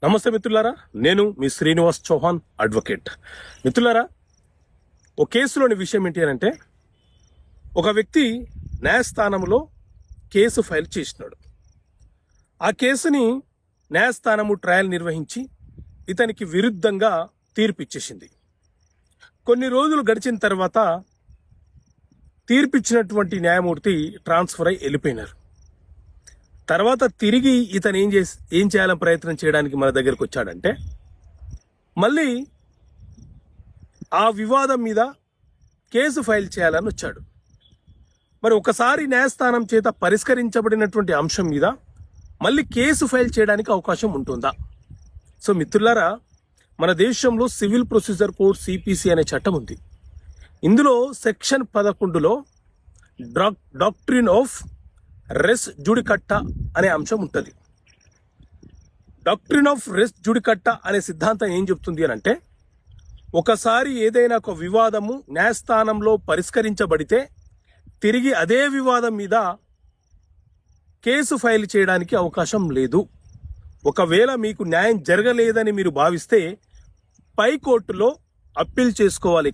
నమస్తే మిత్రులారా, నేను మీ శ్రీనివాస్ చౌహాన్ అడ్వకేట్. మిత్రులారా, ఒక కేసులోని విషయం ఏంటి అంటే, ఒక వ్యక్తి న్యాయస్థానంలో కేసు ఫైల్ చేసినాడు. ఆ కేసుని న్యాయస్థానము ట్రయల్ నిర్వహించి ఇతనికి విరుద్ధంగా తీర్పు ఇచ్చేసింది. కొన్ని రోజులు గడిచిన తర్వాత తీర్పిచ్చినటువంటి న్యాయమూర్తి ట్రాన్స్ఫర్ అయి వెళ్ళిపోయినారు. తర్వాత తిరిగి ఇతను ఏం చేయాలని ప్రయత్నం చేయడానికి మన దగ్గరకు వచ్చాడంటే, మళ్ళీ ఆ వివాదం మీద కేసు ఫైల్ చేయాలని వచ్చాడు. మరి ఒకసారి న్యాయస్థానం చేత పరిష్కరించబడినటువంటి అంశం మీద మళ్ళీ కేసు ఫైల్ చేయడానికి అవకాశం ఉంటుందా? సో మిత్రులారా, మన దేశంలో సివిల్ ప్రొసీజర్ కోడ్ సిపిసి అనే చట్టం ఉంది. ఇందులో సెక్షన్ 11లో డాక్ట్రిన్ ఆఫ్ రెస్ జుడికట్టా అనే అంశం ఉంటుంది. డాక్ట్రిన్ ఆఫ్ రెస్ జుడికట్టా అనే సిద్ధాంతం ఏం చెప్తుంది అని అంటే, ఒకసారి ఏదైనా ఒక వివాదము న్యాయస్థానంలో పరిష్కరించబడితే తిరిగి అదే వివాదం మీద కేసు ఫైల్ చేయడానికి అవకాశం లేదు. ఒకవేళ మీకు న్యాయం జరగలేదని మీరు భావిస్తే పై కోర్టులో అప్పీల్ చేసుకోవాలి.